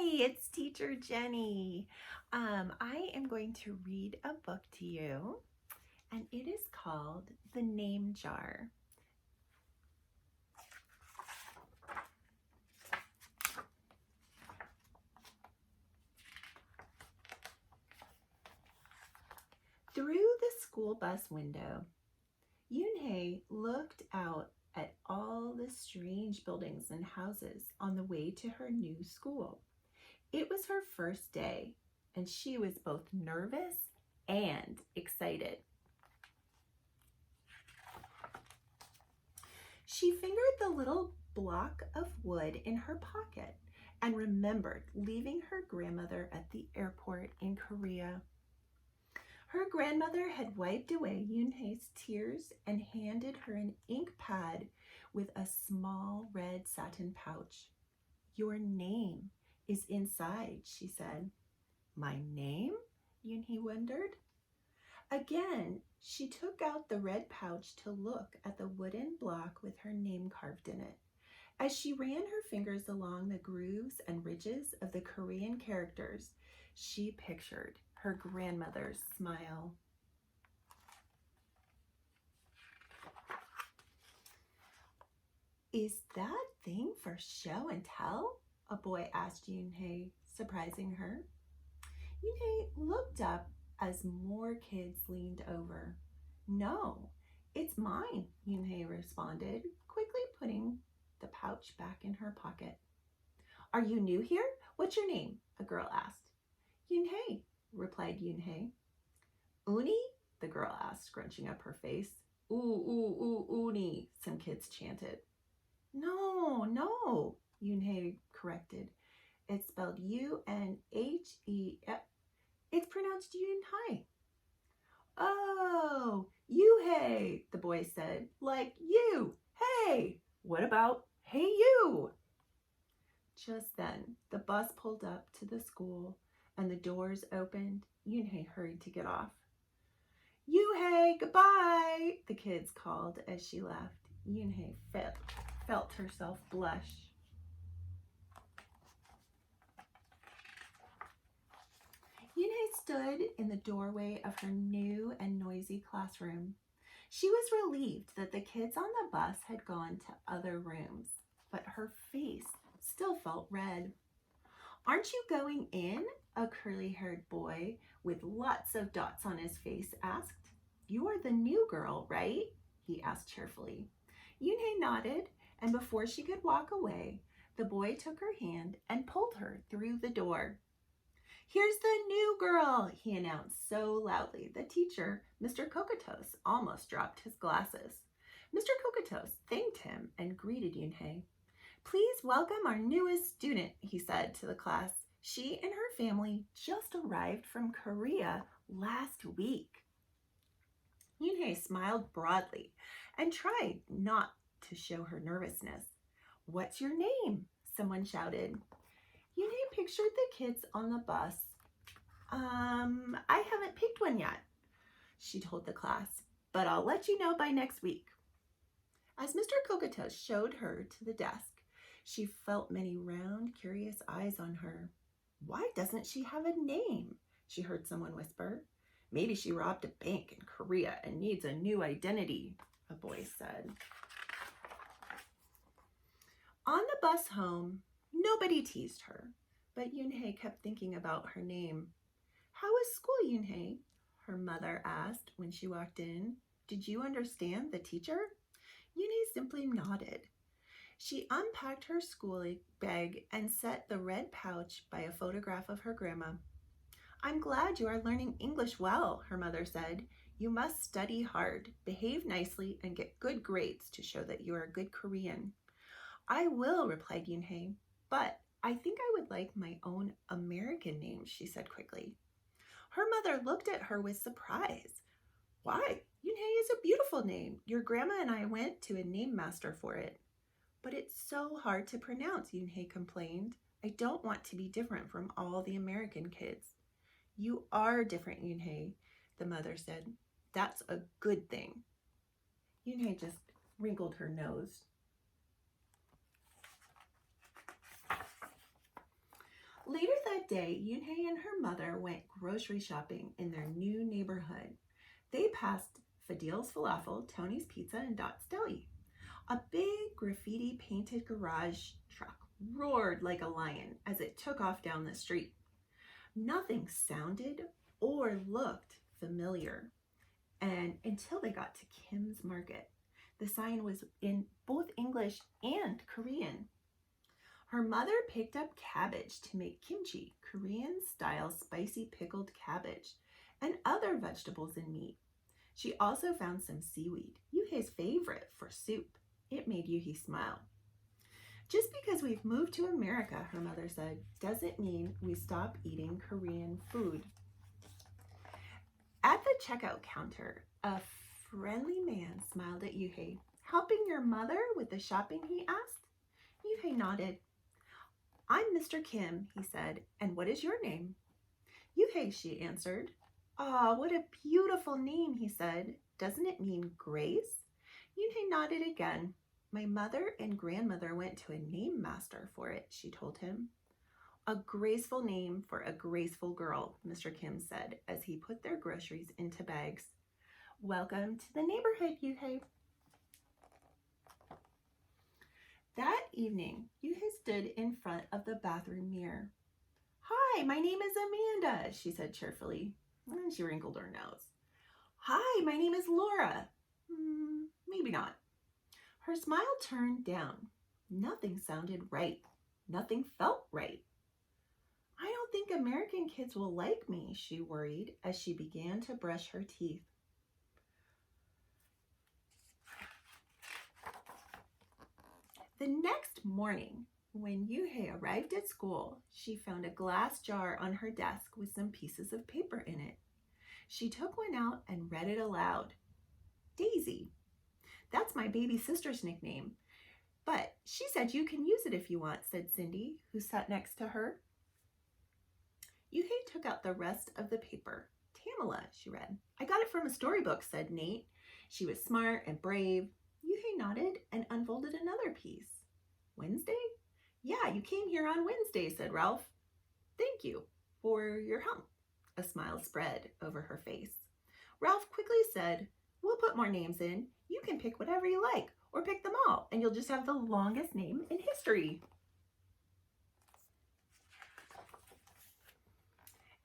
It's Teacher Jenny. I am going to read a book to you, and it is called The Name Jar. Through the school bus window, Yoonhae looked out at all the strange buildings and houses on the way to her new school. It was her first day, and she was both nervous and excited. She fingered the little block of wood in her pocket and remembered leaving her grandmother at the airport in Korea. Her grandmother had wiped away Yoonhae's tears and handed her an ink pad with a small red satin pouch. "Your name is inside," she said. "My name?" Yoonhae wondered. Again, she took out the red pouch to look at the wooden block with her name carved in it. As she ran her fingers along the grooves and ridges of the Korean characters, she pictured her grandmother's smile. "Is that thing for show and tell?" a boy asked Yoonhae, surprising her. Yoonhae looked up as more kids leaned over. "No, it's mine," Yoonhae responded, quickly putting the pouch back in her pocket. "Are you new here? What's your name?" a girl asked. "Yoonhae," replied Yoonhae. "Uni?" the girl asked, scrunching up her face. Uni," some kids chanted. No, Yoonhae corrected. It's spelled U-N-H-E. It's pronounced Yoonhae. "Oh, you-hey," the boy said. "Like you. Hey, what about hey you?" Just then, the bus pulled up to the school and the doors opened. Yoonhae hurried to get off. "You-hey, goodbye," the kids called as she left. Yoonhae felt herself blush. Yoonhae stood in the doorway of her new and noisy classroom. She was relieved that the kids on the bus had gone to other rooms, but her face still felt red. "Aren't you going in?" a curly-haired boy with lots of dots on his face asked. "You are the new girl, right?" he asked cheerfully. Yoonhae nodded, and before she could walk away, the boy took her hand and pulled her through the door. "Here's the new girl," he announced so loudly the teacher, Mr. Kokotos, almost dropped his glasses. Mr. Kokotos thanked him and greeted Yoonhae. "Please welcome our newest student," he said to the class. "She and her family just arrived from Korea last week." Yoonhae smiled broadly and tried not to show her nervousness. "What's your name?" someone shouted. Yoonhae pictured the kids on the bus. I haven't picked one yet," she told the class, "but I'll let you know by next week." As Mr. Kokotos showed her to the desk, she felt many round, curious eyes on her. "Why doesn't she have a name?" she heard someone whisper. "Maybe she robbed a bank in Korea and needs a new identity," a boy said. On the bus home, nobody teased her, but Yoonhae kept thinking about her name. "How was school, Yoonhae?" her mother asked when she walked in. "Did you understand the teacher?" Yoonhae simply nodded. She unpacked her school bag and set the red pouch by a photograph of her grandma. "I'm glad you are learning English well," her mother said. "You must study hard, behave nicely, and get good grades to show that you are a good Korean." "I will," replied Yoonhae, "but I think I would like my own American name," she said quickly. Her mother looked at her with surprise. "Why? Yoonhae is a beautiful name. Your grandma and I went to a name master for it." "But it's so hard to pronounce," Yoonhae complained. "I don't want to be different from all the American kids." "You are different, Yoonhae," the mother said. "That's a good thing." Yoonhae just wrinkled her nose. Later That day, Yoonhae and her mother went grocery shopping in their new neighborhood. They passed Fadil's Falafel, Tony's Pizza, and Dot's Deli. A big graffiti-painted garage truck roared like a lion as it took off down the street. Nothing sounded or looked familiar, and until they got to Kim's Market. The sign was in both English and Korean. Her mother picked up cabbage to make kimchi, Korean-style spicy pickled cabbage, and other vegetables and meat. She also found some seaweed, Yuhei's favorite, for soup. It made Yuhei smile. Just because we've moved to America, her mother said, doesn't mean we stop eating Korean food. At the checkout counter, a friendly man smiled at Yuhei. Helping your mother with the shopping, he asked. Yuhei nodded. I'm Mr. Kim, he said, and what is your name? Yuhei, she answered. Ah, what a beautiful name, he said. Doesn't it mean grace? Yuhei nodded again. My mother and grandmother went to a name master for it, she told him. A graceful name for a graceful girl, Mr. Kim said as he put their groceries into bags. Welcome to the neighborhood, Yuhei. That evening, Yuhei stood in front of the bathroom mirror. Hi, my name is Amanda, she said cheerfully. And she wrinkled her nose. Hi, my name is Laura. Maybe not. Her smile turned down. Nothing sounded right. Nothing felt right. I don't think American kids will like me, she worried as she began to brush her teeth. The next morning, when Yuhei arrived at school, she found a glass jar on her desk with some pieces of paper in it. She took one out and read it aloud. Daisy. That's my baby sister's nickname. But she said you can use it if you want, said Cindy, who sat next to her. Yuhei took out the rest of the paper. Tamala, she read. I got it from a storybook, said Nate. She was smart and brave. Yuhei nodded and unfolded another piece. Wednesday? Yeah, you came here on Wednesday, said Ralph. Thank you for your help. A smile spread over her face. Ralph quickly said, we'll put more names in. You can pick whatever you like, or pick them all, and you'll just have the longest name in history.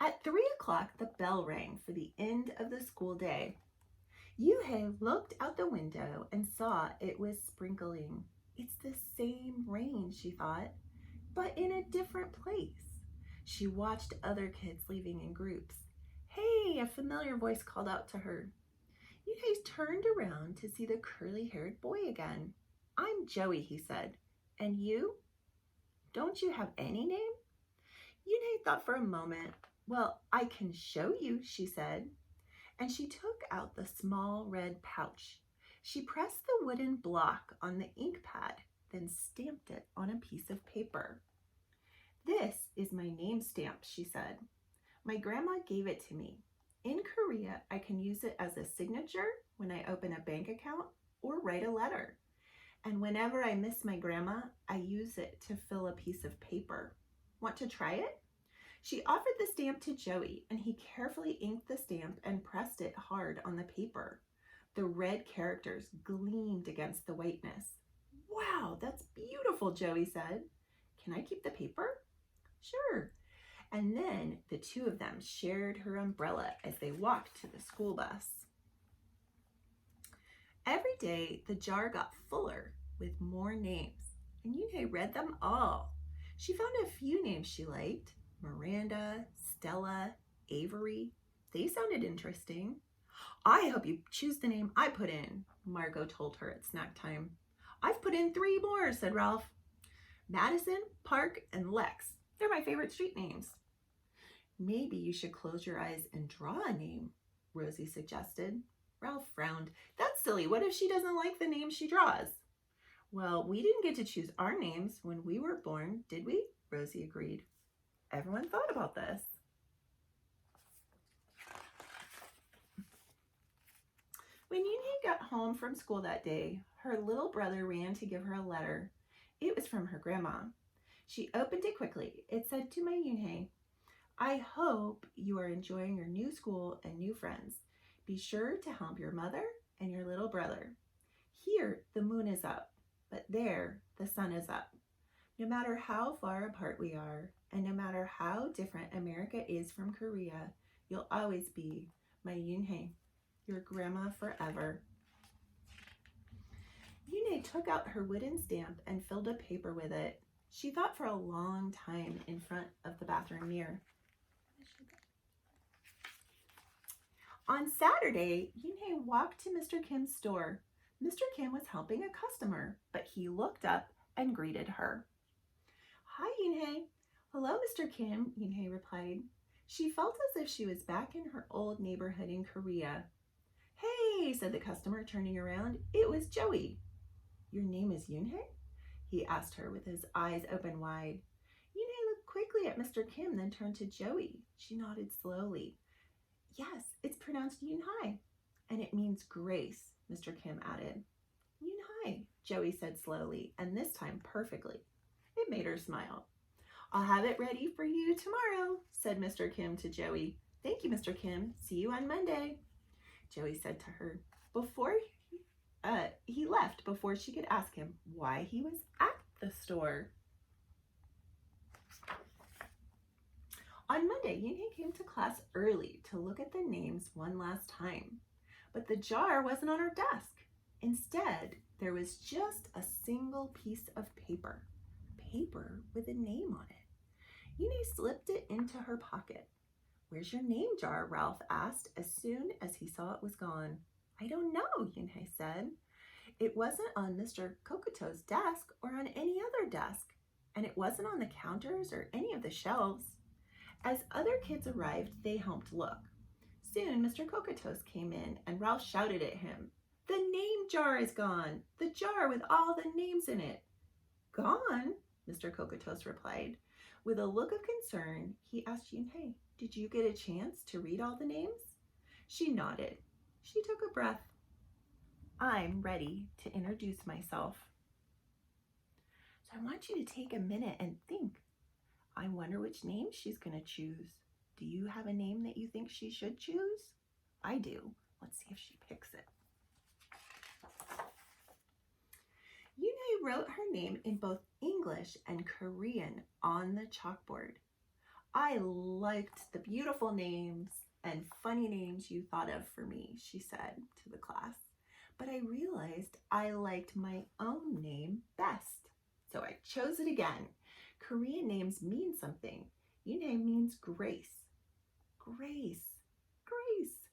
At 3 o'clock, the bell rang for the end of the school day. Yuhei looked out the window and saw it was sprinkling. It's the same rain, she thought, but in a different place. She watched other kids leaving in groups. Hey, a familiar voice called out to her. Yuhei turned around to see the curly-haired boy again. I'm Joey, he said. And you? Don't you have any name? Yuhei thought for a moment. Well, I can show you, she said. And she took out the small red pouch. She pressed the wooden block on the ink pad, then stamped it on a piece of paper. This is my name stamp, she said. My grandma gave it to me. In Korea, I can use it as a signature when I open a bank account or write a letter. And whenever I miss my grandma, I use it to fill a piece of paper. Want to try it? She offered the stamp to Joey, and he carefully inked the stamp and pressed it hard on the paper. The red characters gleamed against the whiteness. Wow, that's beautiful, Joey said. Can I keep the paper? Sure. And then the two of them shared her umbrella as they walked to the school bus. Every day, the jar got fuller with more names, and Yuhei read them all. She found a few names she liked. Miranda, Stella, Avery. They sounded interesting. I hope you choose the name I put in, Margot told her at snack time. I've put in 3 more, said Ralph. Madison, Park, and Lex. They're my favorite street names. Maybe you should close your eyes and draw a name, Rosie suggested. Ralph frowned. That's silly. What if she doesn't like the name she draws? Well, we didn't get to choose our names when we were born, did we? Rosie agreed. Everyone thought about this. When Yunhee got home from school that day, her little brother ran to give her a letter. It was from her grandma. She opened it quickly. It said to my Yunhee, I hope you are enjoying your new school and new friends. Be sure to help your mother and your little brother. Here, the moon is up, but there, the sun is up. No matter how far apart we are, and no matter how different America is from Korea, you'll always be my Yoonhae, your grandma forever. Yoonhae took out her wooden stamp and filled a paper with it. She thought for a long time in front of the bathroom mirror. On Saturday, Yoonhae walked to Mr. Kim's store. Mr. Kim was helping a customer, but he looked up and greeted her. Hi, Yoonhae. Hello, Mr. Kim, Yoonhae replied. She felt as if she was back in her old neighborhood in Korea. Hey, said the customer, turning around. It was Joey. Your name is Yoonhae? He asked her with his eyes open wide. Yoonhae looked quickly at Mr. Kim, then turned to Joey. She nodded slowly. Yes, it's pronounced Yoonhae, and it means grace, Mr. Kim added. Yoonhae, Joey said slowly, and this time perfectly. It made her smile. I'll have it ready for you tomorrow, said Mr. Kim to Joey. Thank you, Mr. Kim. See you on Monday, Joey said to her. He left before she could ask him why he was at the store. On Monday, Yoonhae came to class early to look at the names one last time, but the jar wasn't on her desk. Instead, there was just a single piece of paper with a name on it. Yoonhae slipped it into her pocket. Where's your name jar? Ralph asked as soon as he saw it was gone. I don't know, Yoonhae said. It wasn't on Mr. Kokoto's desk or on any other desk, and it wasn't on the counters or any of the shelves. As other kids arrived, they helped look. Soon, Mr. Kokotos came in, and Ralph shouted at him, The name jar is gone! The jar with all the names in it! Gone? Mr. Kokotos replied. With a look of concern, he asked Yoonhae, Did you get a chance to read all the names? She nodded. She took a breath. I'm ready to introduce myself. So I want you to take a minute and think. I wonder which name she's going to choose. Do you have a name that you think she should choose? I do. Let's see if she picks it. Yoonhae wrote her name in both English and Korean on the chalkboard. I liked the beautiful names and funny names you thought of for me, she said to the class. But I realized I liked my own name best. So I chose it again. Korean names mean something. Yoonhae means grace. Grace. Grace.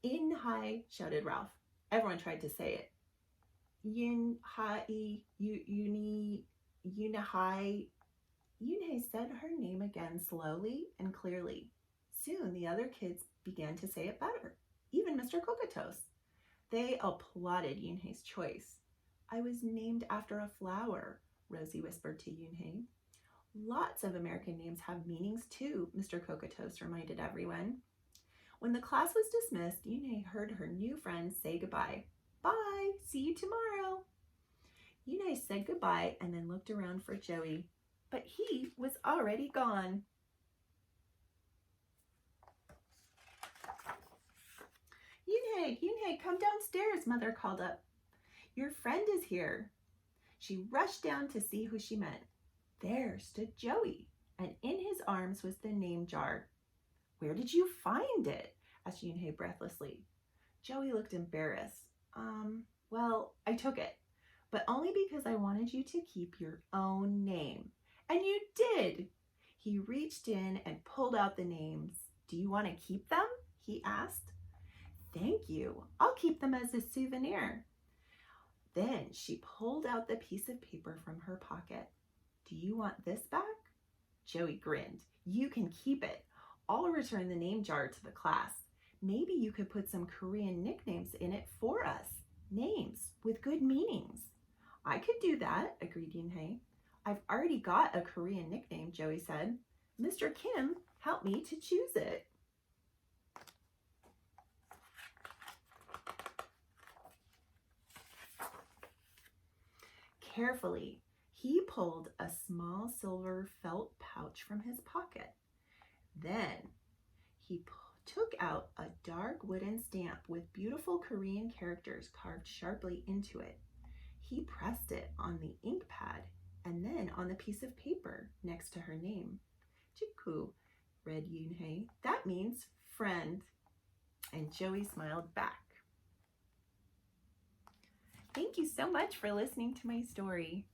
In-hai, shouted Ralph. Everyone tried to say it. Yin-hai, Yoonhae. Yoonhae said her name again slowly and clearly. Soon the other kids began to say it better, even Mr. Kokotos. They applauded Yoonhae's choice. I was named after a flower, Rosie whispered to Yoonhae. Lots of American names have meanings too, Mr. Kokotos reminded everyone. When the class was dismissed, Yoonhae heard her new friends say goodbye. Bye, see you tomorrow. Yoonhae said goodbye and then looked around for Joey, but he was already gone. Yoonhae, come downstairs, Mother called up. Your friend is here. She rushed down to see who she meant. There stood Joey, and in his arms was the name jar. Where did you find it? Asked Yoonhae breathlessly. Joey looked embarrassed. Well, I took it, but only because I wanted you to keep your own name. And you did. He reached in and pulled out the names. Do you want to keep them? He asked. Thank you. I'll keep them as a souvenir. Then she pulled out the piece of paper from her pocket. Do you want this back? Joey grinned. You can keep it. I'll return the name jar to the class. Maybe you could put some Korean nicknames in it for us. Names with good meanings. I could do that, agreed Yoonhae. I've already got a Korean nickname, Joey said. Mr. Kim helped me to choose it. Carefully, He pulled a small silver felt pouch from his pocket. Then he took out a dark wooden stamp with beautiful Korean characters carved sharply into it. He pressed it on the ink pad and then on the piece of paper next to her name. Chiku, read Yoonhae. That means friend. And Joey smiled back. Thank you so much for listening to my story.